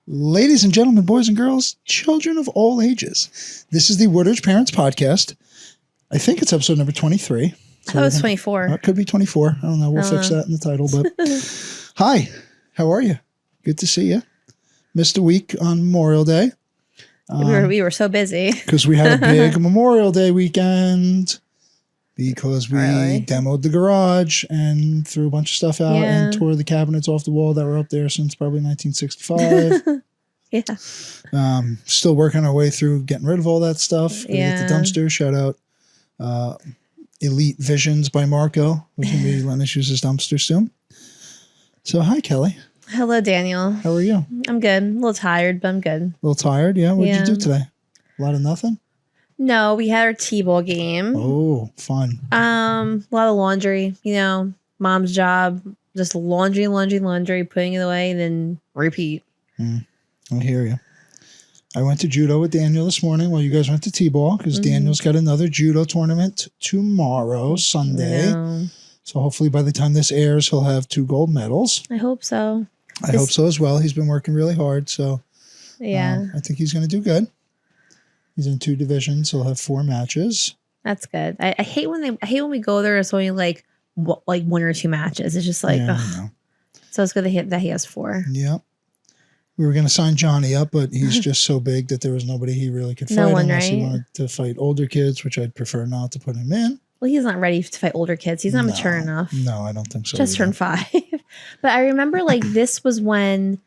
Ladies and gentlemen, boys and girls, children of all ages, this is the Woodridge Parents Podcast. I think it's episode number 23. So it was 24. It could be 24. I don't know. We'll fix that in the title. But hi, how are you? Good to see you. Missed a week on Memorial Day. We were so busy. Because we had a big Memorial Day weekend. Because we demoed the garage and threw a bunch of stuff out and tore the cabinets off the wall that were up there since probably 1965. Still working our way through getting rid of all that stuff. Get the dumpster. Shout out Elite Visions by Marco, which will be letting us use his dumpster soon. So hi, Kelly. Hello, Daniel. How are you? I'm good. A little tired, but I'm good. A little tired? Yeah. What did you do today? A lot of nothing? No, we had our T-ball game. Oh, fun. A lot of laundry, mom's job, just laundry, putting it away, and then repeat. I hear you. I went to Judo with Daniel this morning while you guys went to T-ball because Daniel's got another Judo tournament tomorrow, Sunday. So hopefully by the time this airs, he'll have 2 gold medals. I hope so. I hope so as well. He's been working really hard, so I think he's going to do good. He's in 2 divisions. He'll have 4 matches. That's good. I hate when we go there. It's only like 1 or 2 matches. It's just like, so it's good that he has 4. Yeah. We were going to sign Johnny up, but he's just so big that there was nobody he really could fight unless he wanted to fight older kids, which I'd prefer not to put him in. Well, he's not ready to fight older kids. He's not mature enough. No, I don't think so. Just turned 5. But I remember this was when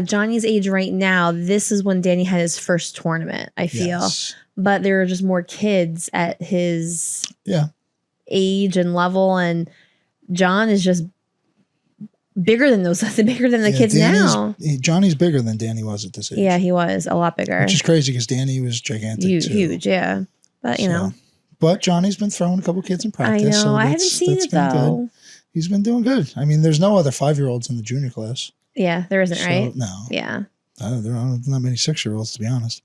Johnny's age right now, this is when Danny had his first tournament, I feel. Yes. But there were just more kids at his age and level, and John is just bigger than the kids now. Johnny's bigger than Danny was at this age. Yeah, he was a lot bigger. Which is crazy because Danny was gigantic too. Huge, yeah. But But Johnny's been throwing a couple kids in practice. I know. So I haven't seen it though. Good. He's been doing good. I mean, there's no other 5-year-olds in the junior class. Yeah, there isn't, right? No. Yeah. There are not many 6-year-olds, to be honest.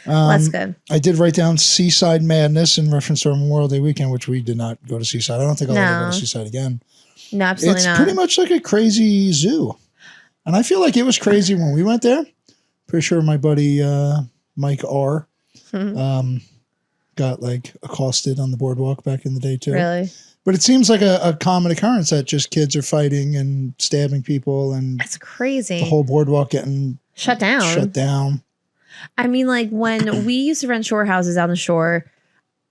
Well, that's good. I did write down Seaside Madness in reference to our Memorial Day weekend, which we did not go to Seaside. I don't think I'll ever go to Seaside again. No, absolutely not. It's pretty much like a crazy zoo. And I feel like it was crazy when we went there. Pretty sure my buddy Mike R. Got accosted on the boardwalk back in the day too. Really? But it seems like a common occurrence that just kids are fighting and stabbing people, and that's crazy. The whole boardwalk getting shut down. I mean, when we used to rent shore houses on the shore,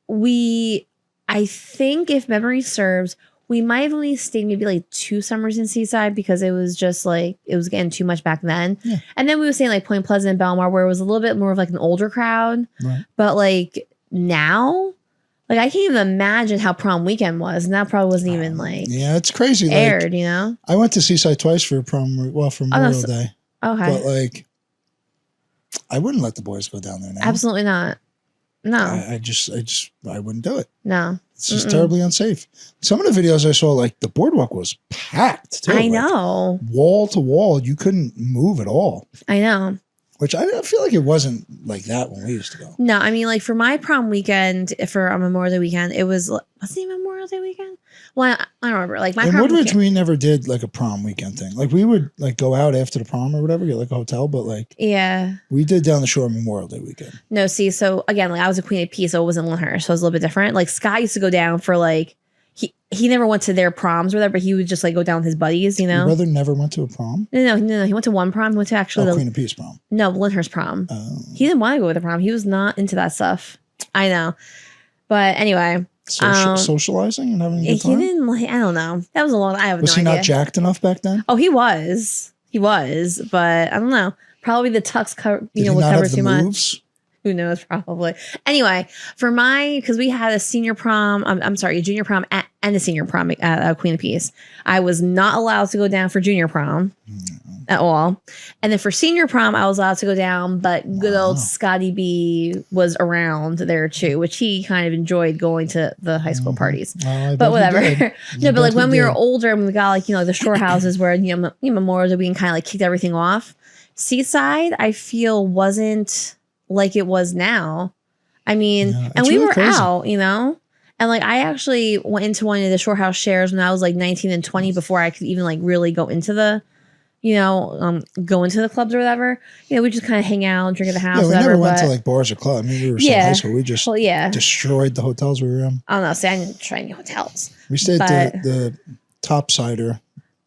I think if memory serves, we might have only stayed maybe 2 summers in Seaside because it was just it was getting too much back then. Yeah. And then we were staying Point Pleasant and Belmar, where it was a little bit more of an older crowd. Right. But now, I can't even imagine how prom weekend was, and that probably wasn't even it's crazy aired. I went to Seaside twice for Memorial Day. Okay, but I wouldn't let the boys go down there now. Absolutely not. No, I wouldn't do it. No, it's just terribly unsafe. Some of the videos I saw, the boardwalk was packed too. I know, wall to wall, you couldn't move at all. I know. Which I feel like it wasn't like that when we used to go. No, I mean, for my prom weekend, for a Memorial Day weekend, it was it Memorial Day weekend? Well, I don't remember. My in prom Woodridge, weekend, we never did a prom weekend thing. We would go out after the prom or whatever, get a hotel, but we did down the shore Memorial Day weekend. No, see, so again, I was a Queen of Peace, so it wasn't Lyndhurst, so it was a little bit different. Scott used to go down for he never went to their proms or whatever, but he would just go down with his buddies, Your brother never went to a prom? No. He went to one prom. He went to actually Queen of Peace prom. No, Lyndhurst prom. Oh. He didn't want to go to the prom. He was not into that stuff. I know. But anyway. Socializing and having a good time? He didn't I don't know. That was a long, I have no idea. Was he not jacked enough back then? Oh, he was. But I don't know. Probably the tux would cover too much. Who knows? Probably. Anyway, because we had a senior prom, a junior prom and a senior prom at Queen of Peace. I was not allowed to go down for junior prom at all. And then for senior prom, I was allowed to go down, but good old Scotty B was around there too, which he kind of enjoyed going to the high school parties. But whatever. No, but when we were older and we got the shore houses where, Memorial Day, we can kind of kicked everything off. Seaside, I feel, wasn't like it was now. I mean, and we were crazy. Out, and I actually went into one of the shore house shares when I was 19 and 20 before I could even really go into the going to the clubs or whatever. We just kind of hang out, drink at the house. Yeah, we whatever, never went to like bars or clubs. I mean, we were still in high school. We just destroyed the hotels we were in. I don't know. See, I didn't try any hotels. We stayed at the Topsider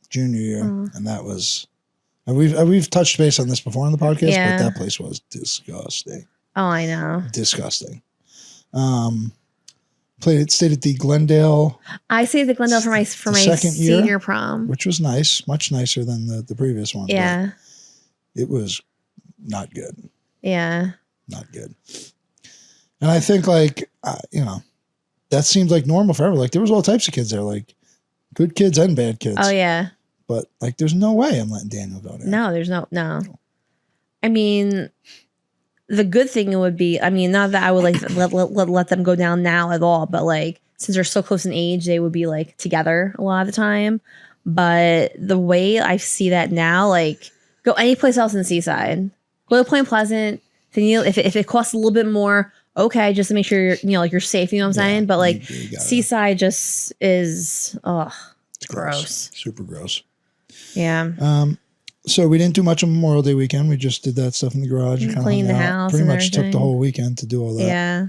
junior year, and that was. And we've touched base on this before on the podcast, but that place was disgusting. Oh, I know. Disgusting. Stayed at the Glendale. I stayed at the Glendale for my second senior prom, which was nice, much nicer than the previous one. Yeah, it was not good. Yeah, not good. And I think that seemed like normal forever. Like there was all types of kids there, like good kids and bad kids. Oh yeah. But like, there's no way I'm letting Daniel go there. No, there's no. I mean, the good thing would be, not that I would like let them go down now at all, but like since they're so close in age, they would be like together a lot of the time. But the way I see that now, like go any place else in Seaside, go to Point Pleasant. Then if it costs a little bit more, okay, just to make sure you're safe. You know what I'm saying? But like Seaside just is it's gross, super gross. Yeah. So we didn't do much on Memorial Day weekend. We just did that stuff in the garage. And cleaned the house. Pretty much took the whole weekend to do all that. Yeah.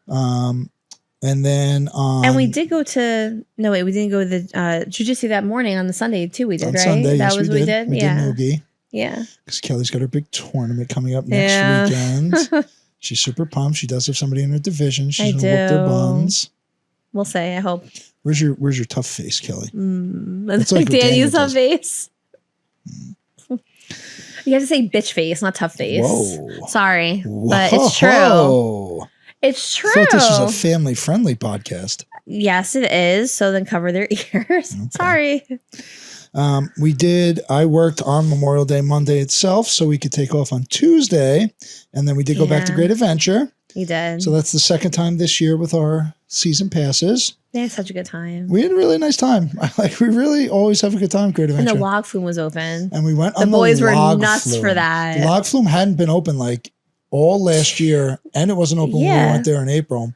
And then and we did go to we didn't go to the jiu-jitsu that morning on the Sunday too. We did, right? Sunday, that was what we did. We did Noogie. Yeah. Because Kelly's got her big tournament coming up next weekend. She's super pumped. She does have somebody in her division. She's gonna whoop their buns. We'll say. I hope. Where's your tough face, Kelly? It's like Danny's tough face. You have to say bitch face, not tough face. Whoa. Sorry, but it's true. It's true. I thought this was a family-friendly podcast. Yes, it is. So then cover their ears. Okay. Sorry. I worked on Memorial Day Monday itself, so we could take off on Tuesday, and then we did go back to Great Adventure. You did. So that's the second time this year with our season passes. They had such a good time. We had a really nice time. We really always have a good time at Great Adventure. And the log flume was open. And we went on the boys were nuts for that. The log flume hadn't been open like all last year, and it wasn't open when we went there in April.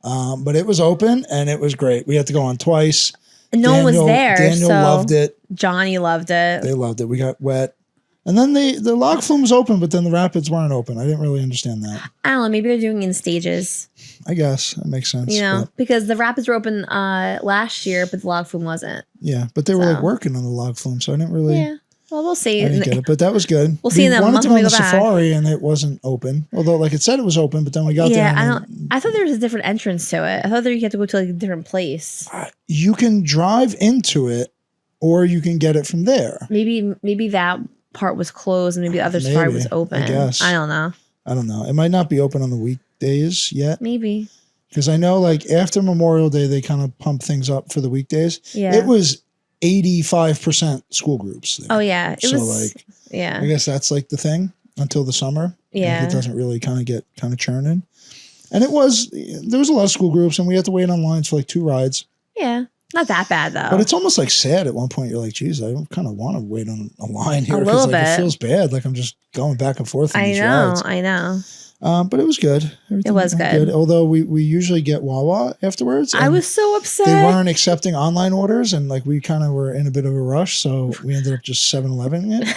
But it was open, and it was great. We had to go on twice. And no one was there. Daniel loved it. Johnny loved it. They loved it. We got wet. And then the log flume was open, but then the rapids weren't open. I didn't really understand that. I don't know. Maybe they're doing it in stages. I guess that makes sense. Because the rapids were open last year, but the log flume wasn't. Yeah, but they were like working on the log flume, so I didn't really. Yeah. Well, we'll see. I didn't get it, but that was good. We'll see in that month wanted to when go we on go the back. Safari, and it wasn't open. Although, like it said, it was open, but then we got there. Yeah, I thought there was a different entrance to it. I thought that you had to go to like a different place. You can drive into it, or you can get it from there. Maybe that part was closed, and maybe the other part was open. I guess. I don't know. It might not be open on the weekdays yet. Maybe. Because I know, like after Memorial Day, they kind of pump things up for the weekdays. Yeah. It was 85% school groups there. Oh yeah. I guess that's like the thing until the summer. Yeah. Like, it doesn't really get churning. And there was a lot of school groups, and we had to wait on lines for like 2 rides. Yeah. Not that bad though. But it's almost like sad at one point. You're like, geez, I kind of want to wait on a line here. A little bit. It feels bad. Like I'm just going back and forth. I know. But it was good. It was good. Although we usually get Wawa afterwards. I was so upset. They weren't accepting online orders, and like we kind of were in a bit of a rush, so we ended up just 7-Eleven it,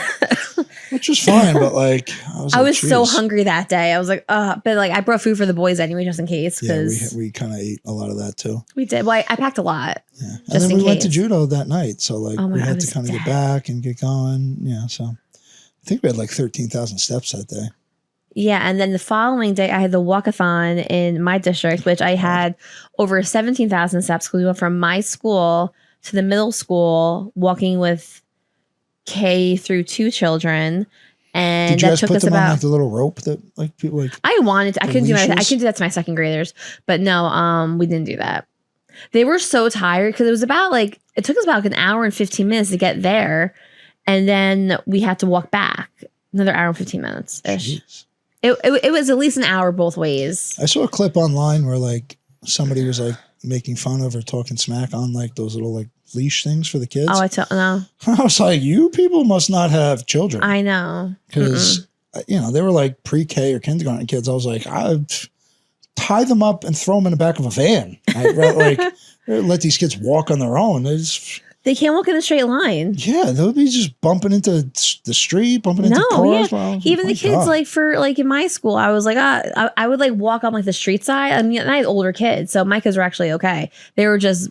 which was fine. But like I was so hungry that day. I was like, but like I brought food for the boys anyway, just in case. Yeah, we kind of ate a lot of that too. We did. Well, I packed a lot. Yeah, and then we went to Judo that night, so like we had to kind of get back and get going. Yeah, so I think we had like 13,000 steps that day. Yeah, and then the following day, I had the Walkathon in my district, which I had over 17,000 steps because we went from my school to the middle school, walking with K through 2 children, and did you that guys took put us them about. on like the little rope that like people like? I wanted to. I couldn't do that to my second graders, but no, we didn't do that. They were so tired because it was about like it took us about like an hour and 15 minutes to get there, and then we had to walk back another hour and 15 minutes ish. Jeez. It was at least an hour both ways. I saw a clip online where like somebody was like making fun of or talking smack on like those little like leash things for the kids. Oh, I was like, you people must not have children. I know. Because, they were like pre-K or kindergarten kids. I was like, I'd tie them up and throw them in the back of a van. I'd let these kids walk on their own. They can't walk in a straight line. Yeah, they'll be just bumping into the street, bumping into cars. Yeah. Well, even the kids, like for like in my school, I was like, I would like walk on like the street side. I mean, I had older kids, so my kids were actually okay. They were just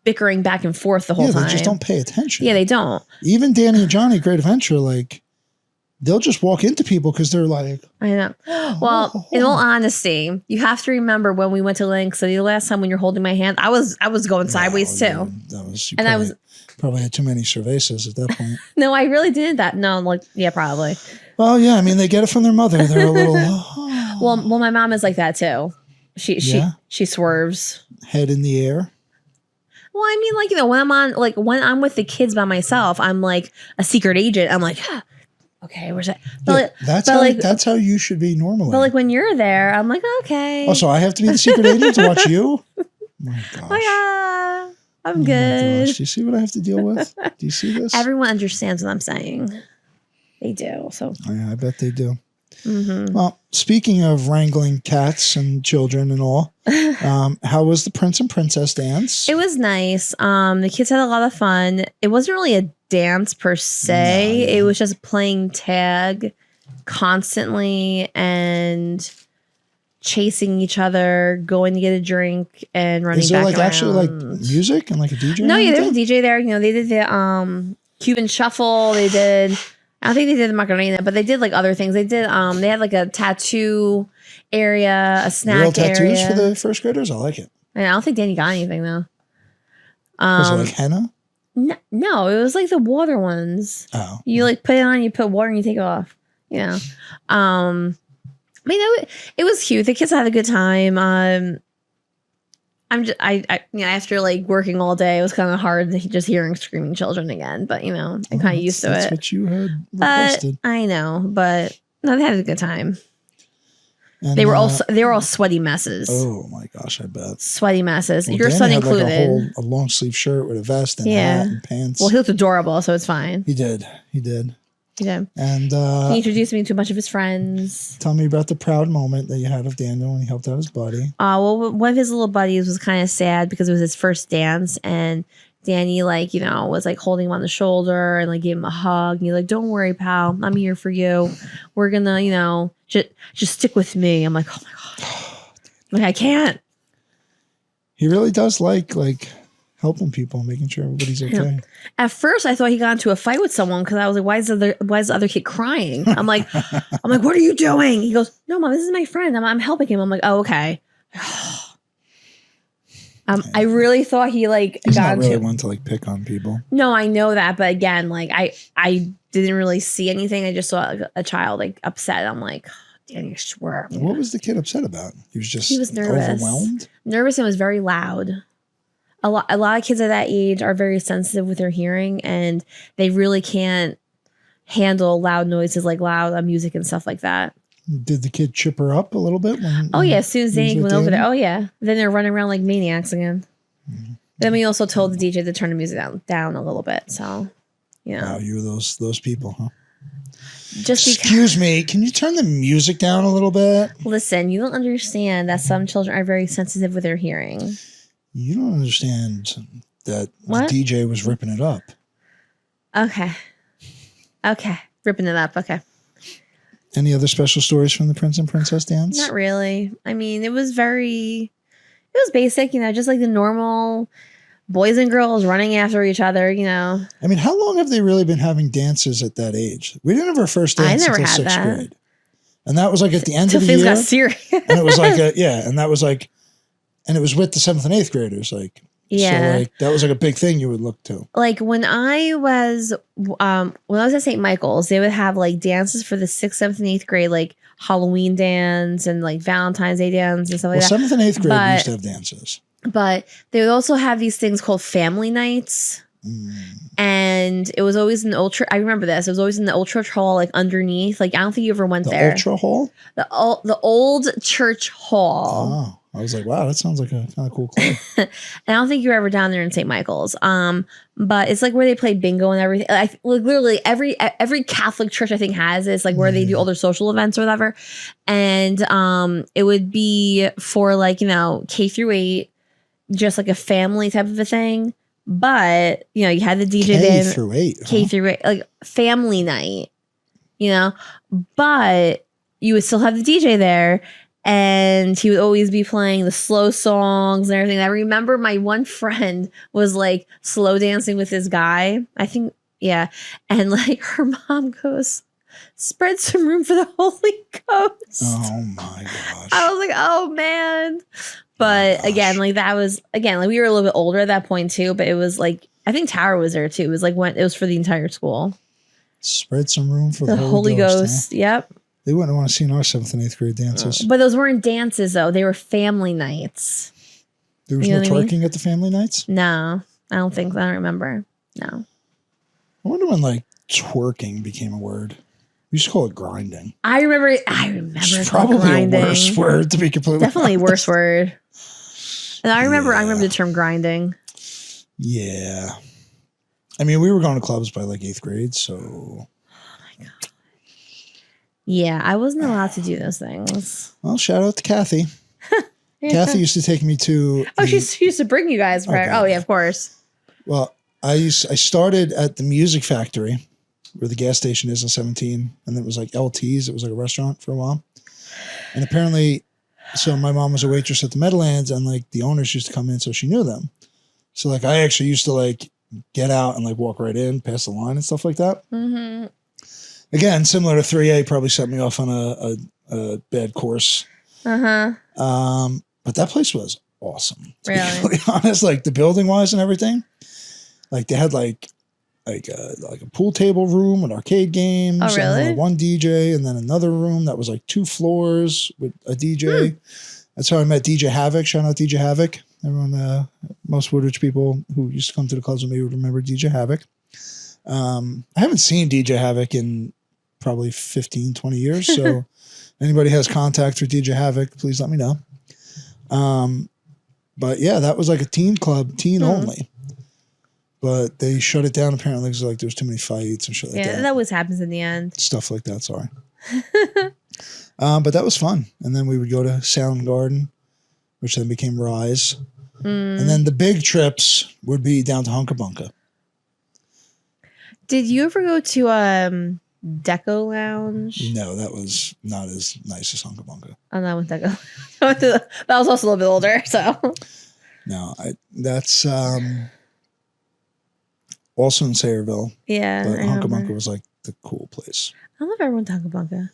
bickering back and forth the whole time. They just don't pay attention. Yeah, they don't. Even Danny and Johnny, Great Adventure, like they'll just walk into people because they're like, I know. Well, in all honesty, you have to remember when we went to Link City the last time when you're holding my hand, I was going sideways too. I probably had too many cervezas at that point. No, I really did that. No, like, yeah, probably. Well, yeah, I mean, they get it from their mother. They're a little. Well, my mom is like that too. She swerves. Head in the air. Well, I mean, like, you know, when I'm with the kids by myself, I'm like a secret agent. I'm like, okay, where's that? But that's how you should be normally. But like when you're there, I'm like, okay. Oh, so I have to be the secret agent to watch you? My gosh. Oh, yeah. I'm good. Do you see what I have to deal with? Do you see this? Everyone understands what I'm saying. They do. So yeah, I bet they do. Mm-hmm. Well, speaking of wrangling cats and children and all, how was the Prince and Princess dance? It was nice. The kids had a lot of fun. It wasn't really a dance per se. No, yeah. It was just playing tag constantly and chasing each other, going to get a drink and running back. Is there like around. Actually like music and like a DJ? No, yeah, there's a DJ there. You know, they did the Cuban shuffle. They did. I don't think they did the Macarena, but they did like other things. They did. They had like a tattoo area, a snack real tattoos area for the first graders. I like it. And I don't think Danny got anything though. Was it like henna? No, it was like the water ones. Oh, you like put it on, you put water, and you take it off. You know, I mean, it was cute. The kids had a good time. After like working all day, it was kind of hard just hearing screaming children again. But you know, I'm kind of used to it. That's what you had requested. I know, but no, they had a good time. And they were all sweaty messes. Oh my gosh, I bet sweady messes. Well, Your Danny son had included. Like a long sleeve shirt with a vest and hat and pants. Well, he looked adorable, so it's fine. He did. Yeah. And he introduced me to a bunch of his friends. Tell me about the proud moment that you had of Daniel when he helped out his buddy. Well, one of his little buddies was kind of sad because it was his first dance, and Danny, like, you know, was like holding him on the shoulder and like gave him a hug. And he's like, "Don't worry, pal. I'm here for you. We're gonna, you know, just stick with me." I'm like, "Oh my god, like I can't." He really does like helping people, making sure everybody's okay. Yeah. At first, I thought he got into a fight with someone because I was like, "Why is the other kid crying?" I'm like, "What are you doing?" He goes, "No, Mom, this is my friend. I'm helping him." I'm like, "Oh, okay." I really thought he's not really one to like pick on people. No, I know that, but again, like I didn't really see anything. I just saw like, a child like upset. I'm like, Danny, I swear. What was the kid upset about? He was nervous. Overwhelmed. Nervous and was very loud. A lot of kids at that age are very sensitive with their hearing, and they really can't handle loud noises like loud music and stuff like that. Did the kid chip her up a little bit? As soon as Danny went over there. Oh yeah. Then they're running around like maniacs again. Mm-hmm. Then we also told the DJ to turn the music down a little bit. So, you know. Wow, you were those people, huh? Excuse me, can you turn the music down a little bit? Listen, you don't understand that some children are very sensitive with their hearing. You don't understand that the DJ was ripping it up. Okay. Ripping it up. Okay. Any other special stories from the Prince and Princess dance? Not really. I mean, it was basic, you know, just like the normal boys and girls running after each other, you know. I mean, how long have they really been having dances at that age? We didn't have our first dance until 6th grade. And that was like at the end of the year. Got serious. And it was like, and it was with the 7th and 8th graders, like. Yeah. So like that was like a big thing you would look to. Like when I was at St. Michael's, they would have like dances for the 6th, 7th, and 8th grade, like Halloween dance and like Valentine's Day dance and stuff like that. 7th and 8th grade we used to have dances. But they would also have these things called family nights. And it was always in the old church. I remember this. It was always in the old church hall, like underneath. Like I don't think you ever went there. The Ultra Hall? The old church hall. Oh. I was like, wow, that sounds like a kind of cool club. And I don't think you were ever down there in St. Michael's. But it's like where they play bingo and everything. Literally every Catholic church I think has this, like where they do all their social events or whatever. And it would be for like, you know, K through 8, just like a family type of a thing. But, you had the DJ K there. through 8. K through 8, like family night, but you would still have the DJ there. And he would always be playing the slow songs and everything. I remember my one friend was like slow dancing with this guy. I think, yeah. And like her mom goes, spread some room for the Holy Ghost. Oh my gosh. I was like, oh man. But again, like that was, like we were a little bit older at that point too. But it was like, I think Tara was there too. It was like it was for the entire school. Spread some room for the Holy Ghost. Huh? Yep. They wouldn't want to see our 7th and 8th grade dances. But those weren't dances, though. They were family nights. There was no twerking at the family nights? No. I don't think so. I don't remember. No. I wonder when, like, twerking became a word. We used to call it grinding. I remember it's probably grinding. A worse word, to be completely Definitely honest. a worse word. And I remember the term grinding. Yeah. I mean, we were going to clubs by, like, 8th grade, so... Oh, my God. Yeah, I wasn't allowed to do those things. Well, shout out to Kathy. Yeah. Kathy used to take me to... she used to bring you guys. Okay. Oh, yeah, of course. Well, I started at the Music Factory, where the gas station is on 17, and then it was like LT's. It was like a restaurant for a while. And apparently, so my mom was a waitress at the Meadowlands, and like the owners used to come in, so she knew them. So like I actually used to like get out and like walk right in, past the line and stuff like that. Mm-hmm. Again, similar to 3A, probably set me off on a bad course. Uh-huh. But that place was awesome. To be really honest, like the building wise and everything. Like they had like a pool table room with arcade games. Oh, really? And then one DJ, and then another room that was like 2 floors with a DJ. That's how I met DJ Havoc. Shout out DJ Havoc. Everyone, most Woodridge people who used to come to the clubs with me would remember DJ Havoc. I haven't seen DJ Havoc in probably 15, 20 years. So anybody has contact with DJ Havoc, please let me know. But yeah, that was like a teen club, teen only. But they shut it down apparently because like there was too many fights and shit like that. Yeah, that always happens in the end. Stuff like that, sorry. But that was fun. And then we would go to Soundgarden, which then became Rise. And then the big trips would be down to Hunka Bunka. Did you ever go to Deco Lounge? No, that was not as nice as Hunka Bunka. Oh, no, with Deco. That was also a little bit older, so. No, that's also in Sayreville. Yeah. But Hunka Bunka was like the cool place. I don't know if everyone went to Hunka Bunka.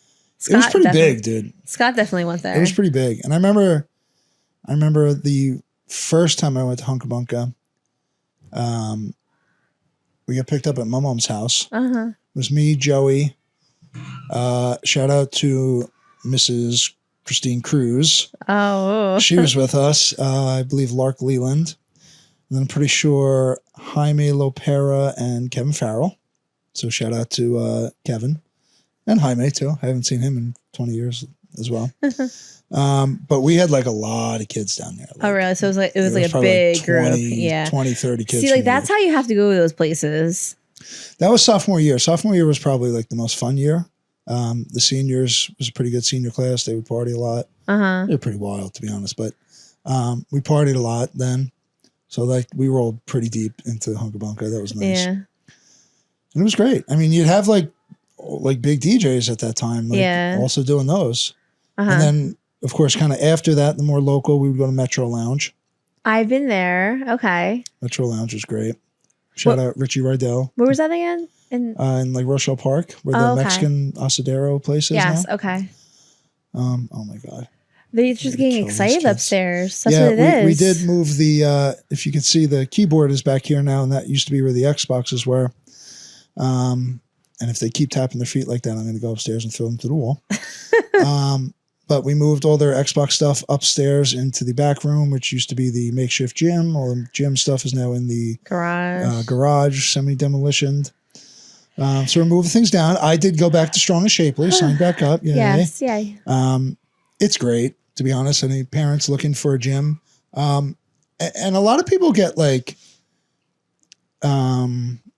It was pretty big, dude. Scott definitely went there. It was pretty big. And I remember the first time I went to Hunka Bunka, we got picked up at my mom's house. Uh-huh. It was me, Joey. Shout out to Mrs. Christine Cruz. Oh. She was with us. I believe Lark Leland. And then I'm pretty sure Jaime Lopera and Kevin Farrell. So shout out to Kevin. And Jaime too. I haven't seen him in 20 years as well. But we had like a lot of kids down there. Like, oh, really? So it was like a big like 20, group. Yeah. 20, 30 kids. See, like that's how you have to go to those places. That was sophomore year. Sophomore year was probably like the most fun year. The seniors was a pretty good senior class. They would party a lot. Uh-huh. They were pretty wild, to be honest. But we partied a lot then. So like we rolled pretty deep into Hunka Bunka. That was nice. Yeah. And it was great. I mean, you'd have like big DJs at that time, like also doing those. Uh-huh. And then, of course, kind of after that, the more local, we would go to Metro Lounge. I've been there. Okay. Metro Lounge was great. Shout out Richie Rydell. Where was that again? In like Rochelle Park, where the Mexican asadero place is Yes, now. okay. Oh my God. They're just getting excited upstairs. That's what it is. We did move the, if you can see, the keyboard is back here now, and that used to be where the Xboxes were. And if they keep tapping their feet like that, I'm going to go upstairs and throw them to the wall. But we moved all their Xbox stuff upstairs into the back room, which used to be the makeshift gym. All the gym stuff is now in the garage, semi-demolitioned. So we're moving things down. I did go back to Strong and Shapely, signed back up. Yes, yay. It's great, to be honest. Any parents looking for a gym. And a lot of people get like...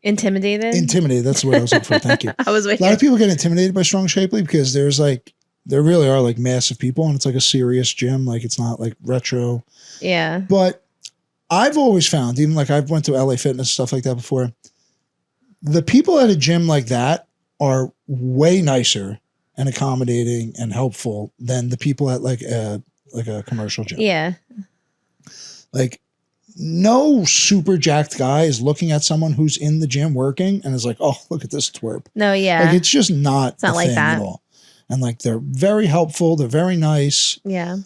Intimidated, that's the word I was looking for. Thank you. I was waiting. A lot of people get intimidated by Strong Shapely because there really are like massive people, and it's like a serious gym. Like it's not like retro. Yeah. But I've always found, even like I've went to LA Fitness, stuff like that before, the people at a gym like that are way nicer and accommodating and helpful than the people at like a commercial gym. Yeah. Like no super jacked guy is looking at someone who's in the gym working and is like, oh, look at this twerp. No, yeah. Like it's just not, it's not like that at all. And like they're very helpful. They're very nice. Yeah.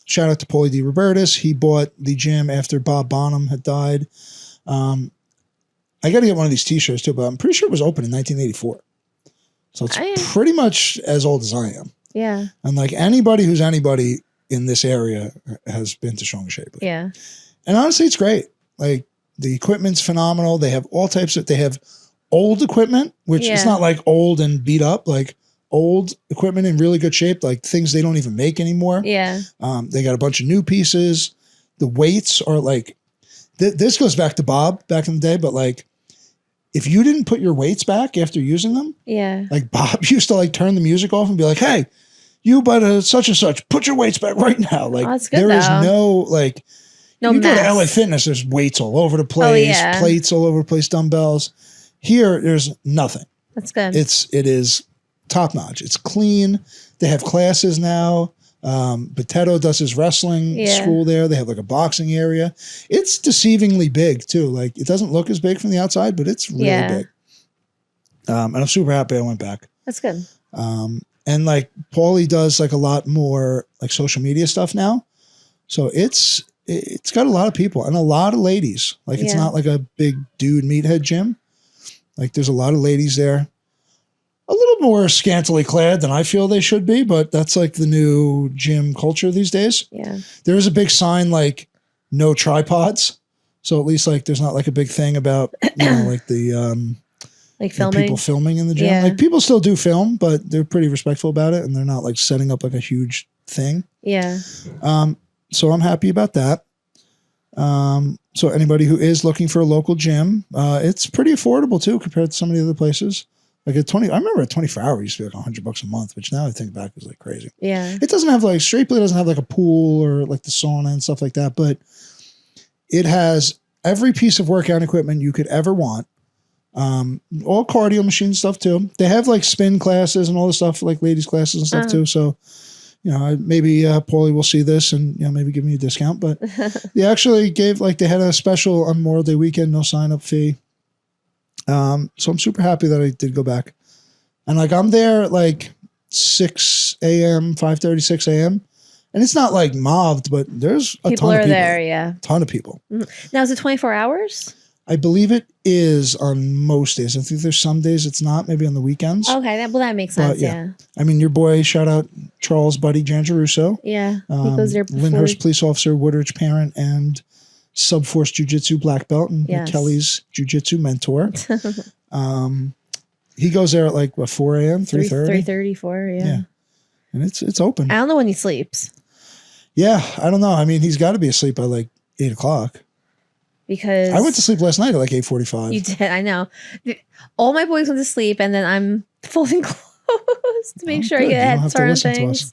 Shout out to Paulie D. Robertus. He bought the gym after Bob Bonham had died. I got to get one of these t-shirts too, but I'm pretty sure it was open in 1984. So it's pretty much as old as I am. Yeah. And like anybody who's anybody in this area has been to Strong Shape. Yeah. And honestly, it's great. Like the equipment's phenomenal. They have all types of, they have old equipment, which is not like old and beat up, like old equipment in really good shape, like things they don't even make anymore. Yeah. They got a bunch of new pieces. The weights are like, this goes back to Bob back in the day, but like, if you didn't put your weights back after using them, like Bob used to like turn the music off and be like, hey, you but such and such, put your weights back right now. Like there is no like, no you mess. go to LA Fitness, there's weights all over the place, plates all over the place, dumbbells. Here, there's nothing. That's good. It is top notch. It's clean. They have classes now. Potato does his wrestling school there. They have like a boxing area. It's deceivingly big too. Like it doesn't look as big from the outside, but it's really big. And I'm super happy I went back. That's good. And like Paulie does like a lot more like social media stuff now. So it's got a lot of people and a lot of ladies. Like it's not like a big dude meathead gym. Like there's a lot of ladies there. A little more scantily clad than I feel they should be, but that's like the new gym culture these days. Yeah. There is a big sign like no tripods. So at least like there's not like a big thing about, you know, like the like filming. People filming in the gym. Yeah. Like people still do film, but they're pretty respectful about it and they're not like setting up like a huge thing. Yeah. So I'm happy about that. So anybody who is looking for a local gym, it's pretty affordable too compared to some of the other places. Like I remember a 24-hour used to be like $100 a month, which now I think back is like crazy. Yeah. It doesn't have like, Straight Play doesn't have like a pool or like the sauna and stuff like that, but it has every piece of workout equipment you could ever want. All cardio machine stuff too. They have like spin classes and all the stuff, like ladies classes and stuff too. So, you know, maybe Paulie will see this and, you know, maybe give me a discount, but they actually gave like, they had a special on Memorial Day weekend, no sign up fee. So I'm super happy that I did go back. And like I'm there at like 6 a.m., 5:30, 6 a.m. And it's not like mobbed, but there's a ton of people. People are there, yeah. Ton of people. Now is it 24 hours? I believe it is on most days. I think there's some days it's not, maybe on the weekends. Okay, that makes sense, yeah. I mean, your boy, shout out Charles' buddy, Jan Jeruso. Yeah, he goes there before. Lyndhurst police officer, Woodridge parent, and Subforce Jiu-Jitsu black belt and Kelly's Jiu-Jitsu mentor. He goes there at like, what, 4 a.m., 3:30? 3:30, 4, yeah. And it's open. I don't know when he sleeps. Yeah, I don't know. I mean, he's got to be asleep by like 8 o'clock. Because I went to sleep last night at like 8:45. You did, I know. All my boys went to sleep and then I'm folding clothes to make sure I get head start on things.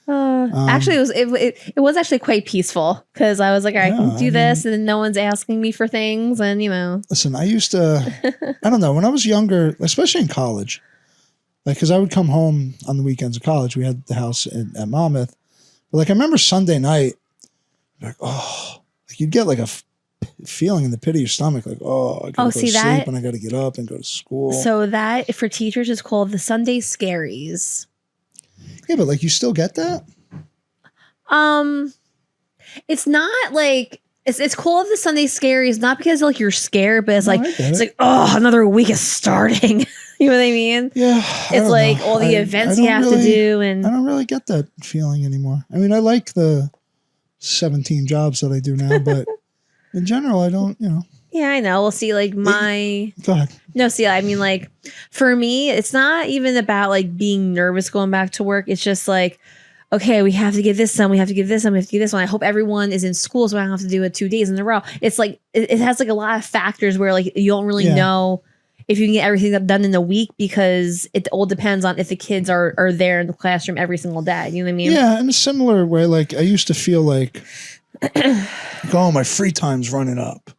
Actually, it was actually quite peaceful because I was like, all right, I can do this, and then no one's asking me for things, and you know. Listen, I used to, I don't know, when I was younger, especially in college, like because I would come home on the weekends of college. We had the house at Monmouth, but like I remember Sunday night, like like you'd get like a feeling in the pit of your stomach, like I gotta go to sleep and I got to get up and go to school. So that for teachers is called the Sunday Scaries. Yeah, but like you still get that? It's not like it's called the Sunday Scaries, not because like you're scared, but it's like another week is starting. You know what I mean? Yeah. It's like all the events you have to do, and I don't really get that feeling anymore. I mean, I like the 17 jobs that I do now, but in general, I don't, you know. Yeah, I know. We'll see, like my... Go ahead. No, see, I mean, like, for me, it's not even about, like, being nervous going back to work. It's just like, okay, we have to get this done. We have to get this done. We have to get this one. I hope everyone is in school so I don't have to do it 2 days in a row. It's like, it has, like, a lot of factors where, like, you don't really know if you can get everything done in a week because it all depends on if the kids are there in the classroom every single day. You know what I mean? Yeah, in a similar way, like, I used to feel like Like, oh, my free time's running up.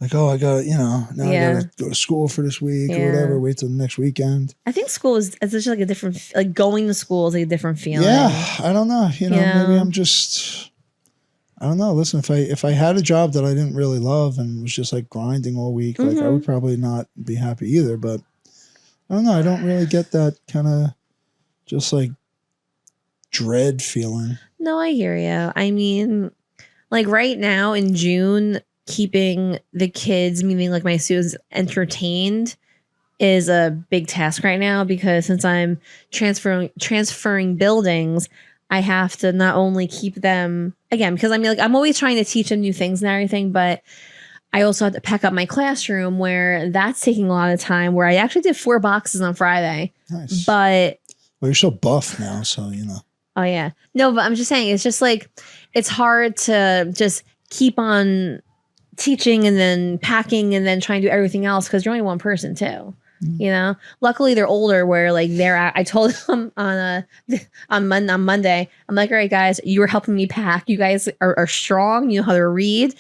Like, oh, I got, now I got to go to school for this week or whatever. Wait till the next weekend. I think school it's just like a different, like going to school is like a different feeling. Yeah, I don't know. Maybe I'm just, I don't know. Listen, if I had a job that I didn't really love and was just like grinding all week, like I would probably not be happy either. But I don't know. I don't really get that kind of just like dread feeling. No, I hear you. I mean, like right now in June, keeping the kids, meaning like my students, entertained is a big task right now because since I'm transferring buildings, I have to not only keep them again because I mean like I'm always trying to teach them new things and everything, but I also have to pack up my classroom where that's taking a lot of time. Where I actually did 4 boxes on Friday. Nice. But you're so buff now, so Oh yeah, no, but I'm just saying it's just like it's hard to just keep on teaching and then packing and then trying to do everything else because you're only one person too. Luckily they're older where like I told them on Monday, I'm like, all right guys, you were helping me pack, you guys are strong, you know how to read,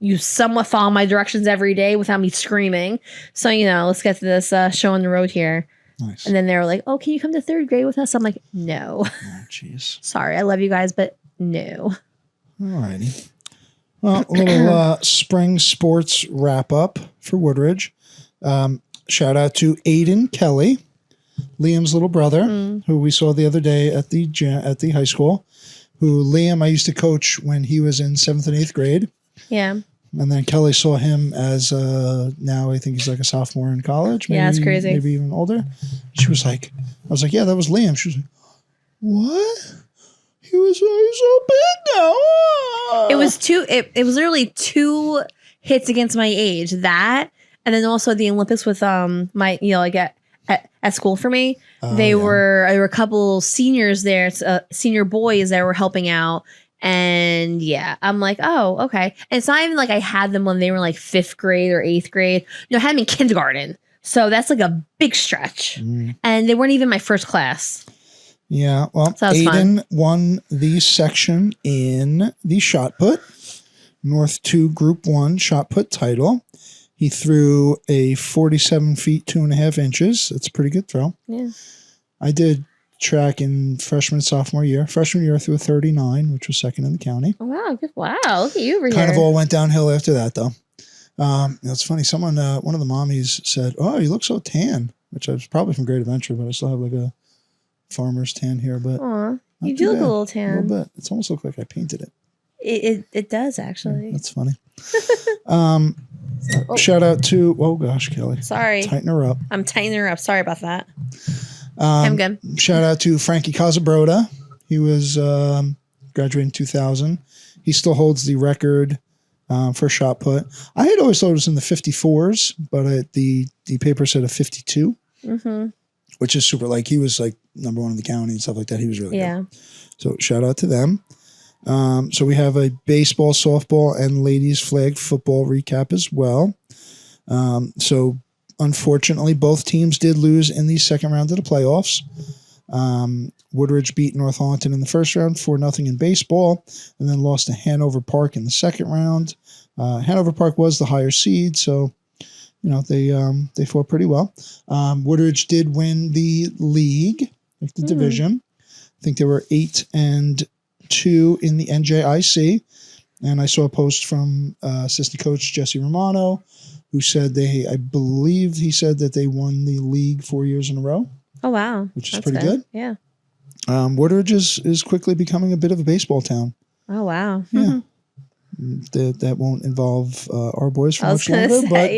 you somewhat follow my directions every day without me screaming, so let's get to this show on the road here. Nice. And then they were like, oh, can you come to 3rd grade with us? I'm like, no. Oh jeez. Sorry, I love you guys, but no. Alrighty. Well, a little spring sports wrap up for Woodridge. Shout out to Aiden Kelly, Liam's little brother, who we saw the other day at the high school. Who Liam I used to coach when he was in 7th and 8th grade. Yeah. And then Kelly saw him as now I think he's like a sophomore in college. Maybe, yeah, it's crazy. Maybe even older. She was like, I was like, yeah, that was Liam. She was like, what? He was so big now. It was it was literally 2 hits against my age. That and then also the Olympics with my like at school for me. There were a couple seniors there, senior boys that were helping out. And yeah, I'm like, oh, okay. And it's not even like I had them when they were like 5th grade or 8th grade. I had them in kindergarten. So that's like a big stretch. And they weren't even my first class. Yeah, well, so Aiden won the section in the Shotput, North 2 Group 1 Shotput title. He threw a 47 feet, 2.5 inches. That's a pretty good throw. Yeah. I did track in freshman and sophomore year. Freshman year, I threw a 39, which was 2nd in the county. Oh, wow. Good. Wow. Look at you over here. Kind of all went downhill after that, though. It's funny. Someone, one of the mommies said, oh, you look so tan, which I was probably from Great Adventure, but I still have like a farmer's tan here, but you do look a little tan. A little bit. It's almost looked like I painted it. It does actually. Yeah, that's funny. Shout out to Kelly. Sorry. Tighten her up. I'm tightening her up. Sorry about that. I'm good. Shout out to Frankie Casabroda. He was graduating in 2000. He still holds the record for shot put. I had always thought it was in the 54s, but the paper said a 52. Which is super. Like he was like number 1 in the county and stuff like that. He was really good. So shout out to them. So we have a baseball, softball, and ladies flag football recap as well. So unfortunately, both teams did lose in the second round of the playoffs. Woodridge beat Northampton in the first round 4-0 in baseball, and then lost to Hanover Park in the second round. Hanover Park was the higher seed, so they fought pretty well. Woodridge did win the league, like the division. I think they were 8-2 in the NJIC. And I saw a post from assistant coach Jesse Romano, who said I believe he said that they won the league 4 years in a row. Oh, wow. Which is pretty good. Yeah. Woodridge is quickly becoming a bit of a baseball town. Oh, wow. Yeah. That won't involve our boys for much longer, but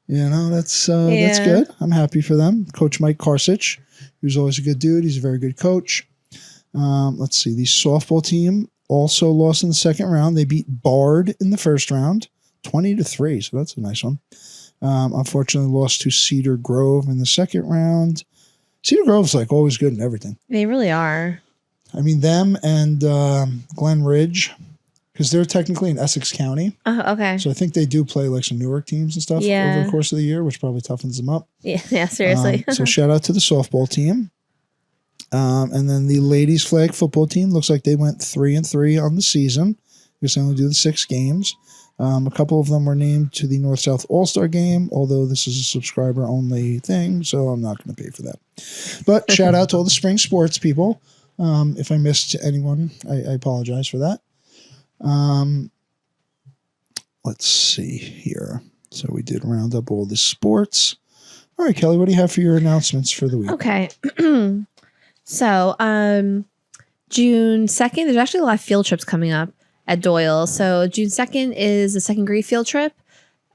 that's good. I'm happy for them. Coach Mike Karsich, who's always a good dude. He's a very good coach. Let's see. The softball team also lost in the second round. They beat Bard in the first round, 20-3. So that's a nice one. Unfortunately, lost to Cedar Grove in the second round. Cedar Grove's like always good in everything. They really are. I mean, them and Glen Ridge. Because they're technically in Essex County. Okay. So I think they do play like some Newark teams and stuff over the course of the year, which probably toughens them up. Yeah, seriously. So shout out to the softball team. And then the ladies flag football team looks like they went 3-3 on the season. because they only do the 6 games. A couple of them were named to the North-South All-Star game, although this is a subscriber-only thing, so I'm not going to pay for that. But shout out to all the spring sports people. If I missed anyone, I apologize for that. Let's see here. So we did round up all the sports. All right, Kelly, what do you have for your announcements for the week? Okay. So, June 2nd, there's actually a lot of field trips coming up at Doyle. So June 2nd is the 2nd grade field trip.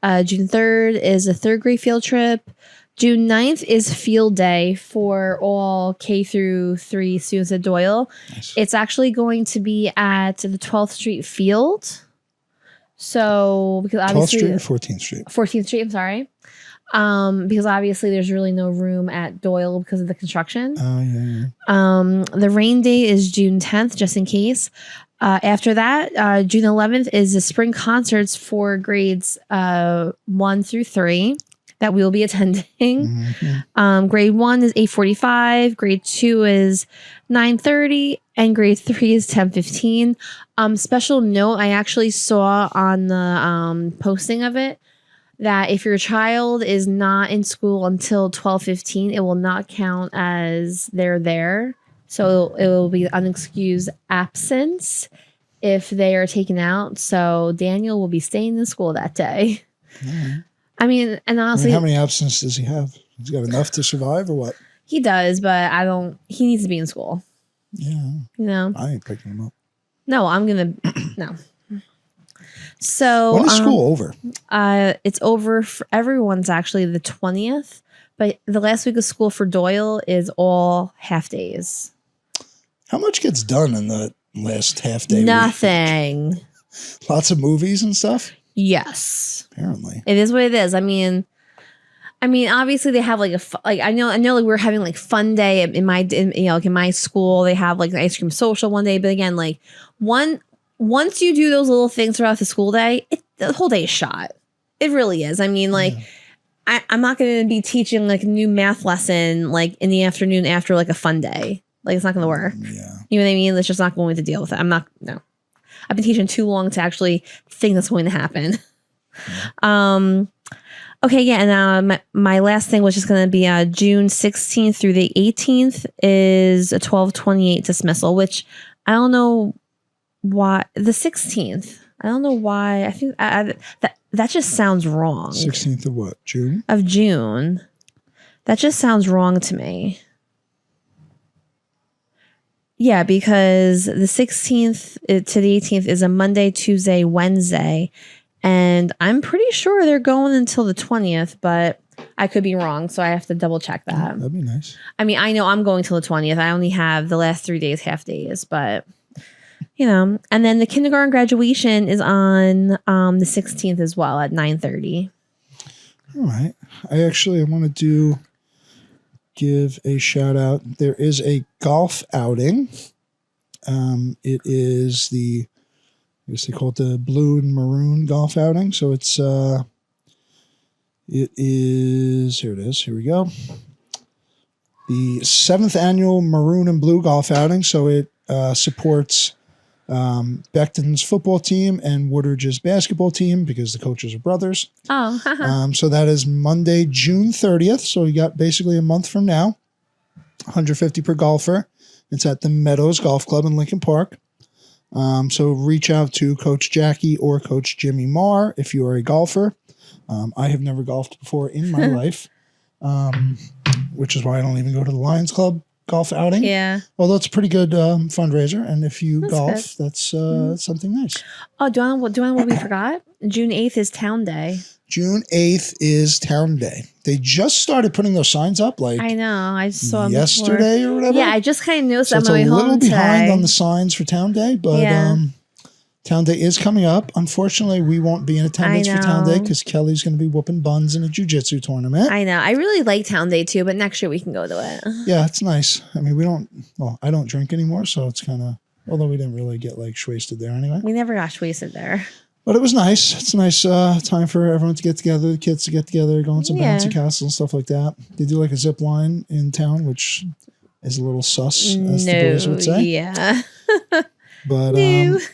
June 3rd is a 3rd grade field trip. June 9th is field day for all K through 3 students at Doyle. Nice. It's actually going to be at the 12th Street field. So, because obviously 12th Street or 14th Street? 14th Street, I'm sorry. Because obviously there's really no room at Doyle because of the construction. Oh, yeah. The rain date is June 10th, just in case. After that, June 11th is the spring concerts for grades 1 through 3 that we will be attending. Mm-hmm. Grade 1 is 8:45, grade 2 is 9:30, and grade 3 is 10:15. Special note, I actually saw on the posting of it that if your child is not in school until 12:15, it will not count as they're there. So it will be unexcused absence if they are taken out. So Daniel will be staying in school that day. Mm-hmm. I mean, and honestly, how many absences does he have? He's got enough to survive or what? He does, but he needs to be in school. Yeah. You know? I ain't picking him up. No, I'm going to, no. So. When is school over? It's over for everyone's actually the 20th, but the last week of school for Doyle is all half days. How much gets done in the last half day? Nothing. Week? Lots of movies and stuff? Yes. Apparently. It is what it is. I mean, obviously they have like I know like we're having like fun day in my school. They have like the ice cream social one day, but again, like once you do those little things throughout the school day, the whole day is shot. It really is. I mean, like I'm not going to be teaching like a new math lesson like in the afternoon after like a fun day. Like it's not going to work. Yeah. You know what I mean? It's just not going to deal with it. No. I've been teaching too long to actually think that's going to happen. Okay, yeah, and my last thing was just going to be June 16th through the 18th is a 12:28 dismissal, which I don't know why. The 16th, I don't know why. I think that just sounds wrong. 16th of what? June? Of June. That just sounds wrong to me. Yeah, because the 16th to the 18th is a Monday, Tuesday, Wednesday. And I'm pretty sure they're going until the 20th, but I could be wrong. So I have to double check that. Yeah, that'd be nice. I mean, I know I'm going till the 20th. I only have the last 3 days, half days, but you know, and then the kindergarten graduation is on the 16th as well at 9:30. All right. I want to give a shout out. There is a golf outing. It is I guess they call it the blue and maroon golf outing. So it is, here it is. Here we go. The 7th annual maroon and blue golf outing. So it supports Beckton's football team and Woodridge's basketball team because the coaches are brothers. Oh, so that is Monday, June 30th. So you got basically a month from now, $150 per golfer. It's at the Meadows Golf Club in Lincoln Park. So reach out to Coach Jackie or Coach Jimmy Marr if you are a golfer. I have never golfed before in my life, which is why I don't even go to the Lions Club golf outing. Yeah. Although it's a pretty good fundraiser, and if you golf, that's something nice. Oh, do you know what we forgot? June 8th is Town Day. June 8th is Town Day. They just started putting those signs up like I know. I saw them yesterday or whatever. Yeah, I just kind of noticed so on my way home today. It's a little behind on the signs for Town Day, but Town Day is coming up. Unfortunately, we won't be in attendance for Town Day because Kelly's going to be whooping buns in a jiu-jitsu tournament. I know. I really like Town Day too, but next year we can go to it. Yeah, it's nice. I mean, I don't drink anymore, so it's kind of, although we didn't really get like wasted there anyway. We never got wasted there. But it was nice. It's a nice time for everyone to get together, the kids to get together, go on some bouncy castles and stuff like that. They do like a zip line in town, which is a little sus, as the boys would say. Yeah. But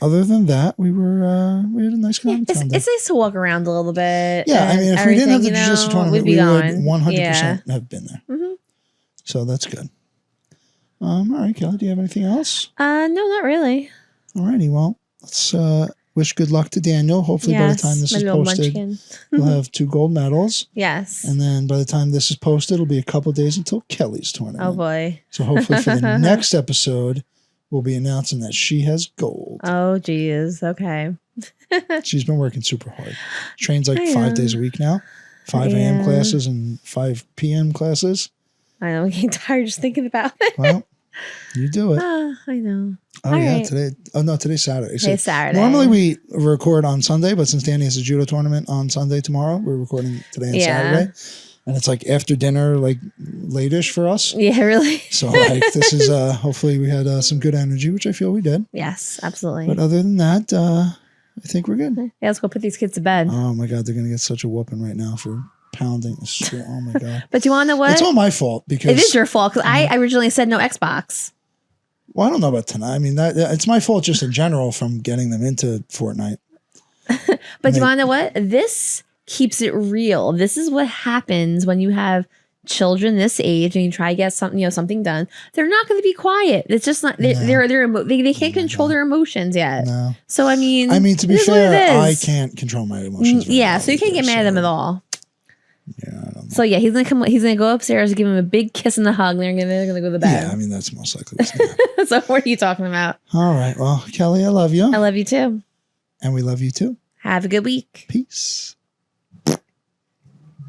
other than that, we had a nice time. It's nice to walk around a little bit. Yeah, I mean, if we didn't have the jiu-jitsu tournament, we would 100% Yeah. have been there. Mm-hmm. So that's good. All right, Kelly, do you have anything else? No, not really. All righty, well, let's wish good luck to Daniel. Hopefully by the time this is posted, we'll have 2 gold medals. Yes. And then by the time this is posted, it'll be a couple days until Kelly's tournament. Oh, boy. So hopefully for the next episode, we'll be announcing that she has gold. Oh, geez. Okay. She's been working super hard. Trains like 5 days a week now. 5 a.m. classes and 5 p.m. classes. I know. I'm getting tired just thinking about it. Well, you do it. I know. Oh, all yeah. Right. Today's Saturday. Today's Saturday. Normally we record on Sunday, but since Danny has a judo tournament on Sunday tomorrow, we're recording today and Saturday. And it's like after dinner, like late-ish for us. Yeah, really. So like this is hopefully we had some good energy, which I feel we did. Yes, absolutely. But other than that, I think we're good. Yeah, let's go put these kids to bed. Oh my God, they're gonna get such a whooping right now for pounding. Oh my God. But do you want to know what? It's all my fault because it is your fault because I originally said no Xbox. Well, I don't know about tonight. I mean, it's my fault just in general from getting them into Fortnite. But do you want to know what? This keeps it real. This is what happens when you have children this age and you try to get something done. They're not going to be quiet. It's just not. They can't control their emotions yet. No. So I mean, to be fair, I can't control my emotions. Yeah, so you can't get mad at them at all. Yeah, I don't know. So yeah, he's gonna go upstairs, give him a big kiss and a hug, and they're gonna go to bed. Yeah, I mean that's most likely what's gonna happen. So what are you talking about? All right, well, Kelly, I love you. I love you too. And we love you too. Have a good week. Peace.